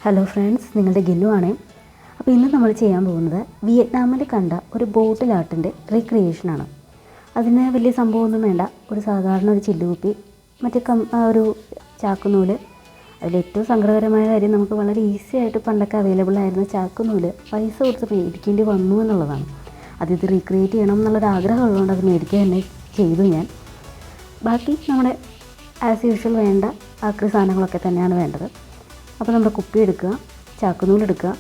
Hello friends, നിങ്ങളുടെ ഗിന്നു ആണ്. അപ്പോൾ ഇന്ന് നമ്മൾ ചെയ്യാൻ പോകുന്നത് വിയറ്റ്നാമിൽ കണ്ട ഒരു ബോട്ടിൽ ആർട്ടിൻ്റെ റീക്രിയേഷനാണ്. അതിന് വലിയ സംഭവമൊന്നും വേണ്ട. ഒരു സാധാരണ ഒരു ചില്ലുകുപ്പി, മറ്റേ ഒരു ചാക്കുനൂല്. അതിലേറ്റവും സങ്കടകരമായ കാര്യം, നമുക്ക് വളരെ ഈസി ആയിട്ട് പണ്ടൊക്കെ അവൈലബിൾ ആയിരുന്ന ചാക്കുനൂല് പൈസ കൊടുത്ത് മേടിക്കേണ്ടി വന്നു എന്നുള്ളതാണ്. ഇത് റീക്രിയേറ്റ് ചെയ്യണം എന്നുള്ളൊരാഗ്രഹം ഉള്ളതുകൊണ്ട് അത് മേടിക്കുക തന്നെ ചെയ്തു ഞാൻ. ബാക്കി നമ്മുടെ ആസ് യൂഷ്വൽ വേണ്ട ആക്രി സാധനങ്ങളൊക്കെ തന്നെയാണ് വേണ്ടത്. അപ്പോൾ നമ്മുടെ കുപ്പി എടുക്കുക, ചാക്കുനൂലെടുക്കുക,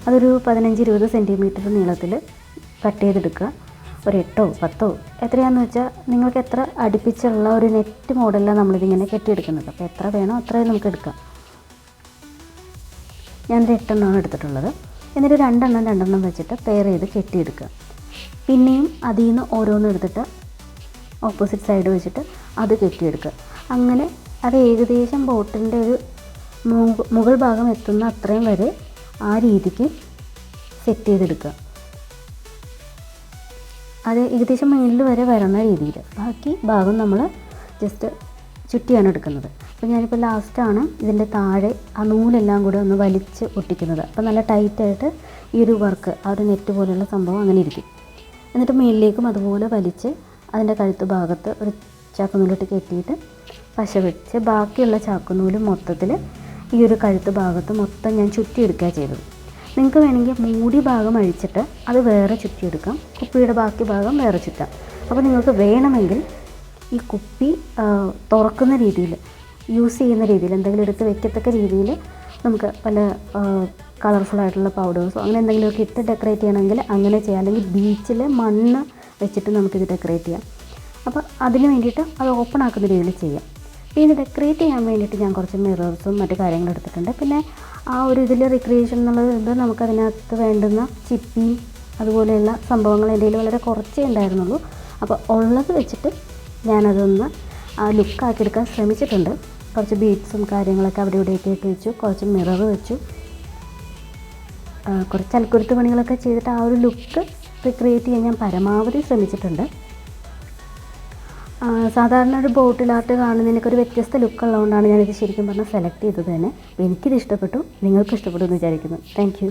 അതൊരു 15-20 സെൻറ്റിമീറ്റർ നീളത്തിൽ കട്ട് ചെയ്തെടുക്കുക. ഒരു 8 or 10 എത്രയാണെന്ന് വെച്ചാൽ നിങ്ങൾക്ക് എത്ര അടുപ്പിച്ചുള്ള ഒരു നെറ്റ് മോഡലിലാണ് നമ്മളിതിങ്ങനെ കെട്ടിയെടുക്കുന്നത്. അപ്പോൾ എത്ര വേണോ അത്രയും നമുക്ക് എടുക്കാം. ഞാനൊരു 8 എണ്ണമാണ് എടുത്തിട്ടുള്ളത്. എന്നിട്ട് 2 എണ്ണം വെച്ചിട്ട് പെയർ ചെയ്ത് കെട്ടിയെടുക്കുക. പിന്നെയും അതിൽ നിന്ന് ഓരോന്നും എടുത്തിട്ട് ഓപ്പോസിറ്റ് സൈഡ് വെച്ചിട്ട് അത് കെട്ടിയെടുക്കുക. അങ്ങനെ അത് ഏകദേശം ബോട്ടിൻ്റെ ഒരു മുകൾ ഭാഗം എത്തുന്ന അത്രയും വരെ ആ രീതിക്ക് സെറ്റ് ചെയ്തെടുക്കുക. അത് ഏകദേശം മുകളിൽ വരെ വരുന്ന രീതിയിൽ. ബാക്കി ഭാഗം നമ്മൾ ജസ്റ്റ് ചുറ്റിയാണ് എടുക്കുന്നത്. അപ്പോൾ ഞാനിപ്പോൾ ലാസ്റ്റാണ് ഇതിൻ്റെ താഴെ ആ നൂലെല്ലാം കൂടെ ഒന്ന് വലിച്ച് ഒട്ടിക്കുന്നത്. അപ്പോൾ നല്ല ടൈറ്റായിട്ട് ഈ ഒരു വർക്ക്, ആ ഒരു നെറ്റ് പോലെയുള്ള സംഭവം അങ്ങനെ ഇരിക്കും. എന്നിട്ട് മുകളിലേക്കും അതുപോലെ വലിച്ച് അതിൻ്റെ കഴുത്ത് ഭാഗത്ത് ഒരു ചാക്കുനൂലിട്ട് കെട്ടിയിട്ട് പശ വെച്ച് ബാക്കിയുള്ള ചാക്കുനൂല് മൊത്തത്തിൽ ഈ ഒരു കഴുത്ത് ഭാഗത്ത് മൊത്തം ഞാൻ ചുറ്റിയെടുക്കുക ചെയ്തത്. നിങ്ങൾക്ക് വേണമെങ്കിൽ മൂടി ഭാഗം അഴിച്ചിട്ട് അത് വേറെ ചുറ്റിയെടുക്കാം, കുപ്പിയുടെ ബാക്കി ഭാഗം വേറെ ചുറ്റാം. അപ്പോൾ നിങ്ങൾക്ക് വേണമെങ്കിൽ ഈ കുപ്പി തുറക്കുന്ന രീതിയിൽ, യൂസ് ചെയ്യുന്ന രീതിയിൽ, എന്തെങ്കിലും എടുത്ത് വെക്കത്തക്ക രീതിയിൽ നമുക്ക് പല കളർഫുള്ളായിട്ടുള്ള പൗഡേഴ്സോ അങ്ങനെ എന്തെങ്കിലുമൊക്കെ ഇട്ട് ഡെക്കറേറ്റ് ചെയ്യണമെങ്കിൽ അങ്ങനെ ചെയ്യാം. അല്ലെങ്കിൽ ബീച്ചിൽ മണ്ണ് വെച്ചിട്ട് നമുക്കിത് ഡെക്കറേറ്റ് ചെയ്യാം. അപ്പോൾ അതിന് വേണ്ടിയിട്ട് അത് ഓപ്പൺ ആക്കുന്ന രീതിയിൽ ചെയ്യാം. പിന്നെ ഡെക്കറേറ്റ് ചെയ്യാൻ വേണ്ടിയിട്ട് ഞാൻ കുറച്ച് മിറേഴ്സും മറ്റു കാര്യങ്ങളും എടുത്തിട്ടുണ്ട്. പിന്നെ ആ ഒരു ഇതിൽ റിക്രിയേഷൻ എന്നുള്ളത് നമുക്കതിനകത്ത് വേണ്ടുന്ന ചിപ്പിയും അതുപോലെയുള്ള സംഭവങ്ങൾ എൻ്റെ കയ്യിൽ വളരെ കുറച്ചേ ഉണ്ടായിരുന്നുള്ളൂ. അപ്പോൾ ഉള്ളത് വെച്ചിട്ട് ഞാനതൊന്ന് ആ ലുക്കാക്കിയെടുക്കാൻ ശ്രമിച്ചിട്ടുണ്ട്. കുറച്ച് ബീഡ്സും കാര്യങ്ങളൊക്കെ അവിടെ ഇവിടെയൊക്കെ ഇട്ട് വെച്ചു, കുറച്ച് മിറർ വെച്ചു, കുറച്ച് അൽക്കുരുത്ത് പണികളൊക്കെ ചെയ്തിട്ട് ആ ഒരു ലുക്ക് റിക്രിയേറ്റ് ചെയ്യാൻ ഞാൻ പരമാവധി ശ്രമിച്ചിട്ടുണ്ട്. സാധാരണ ഒരു ബോട്ടിൽ ആർട്ട് കാണുന്നതിനൊക്കെ ഒരു വ്യത്യസ്ത ലുക്ക് ഉള്ളതുകൊണ്ടാണ് ഞാനിത് ശരിക്കും പറഞ്ഞാൽ സെലക്ട് ചെയ്തത് തന്നെ. അപ്പോൾ എനിക്കിത് ഇഷ്ടപ്പെട്ടു, നിങ്ങൾക്ക് ഇഷ്ടപ്പെട്ടു എന്ന് വിചാരിക്കുന്നു. Thank you.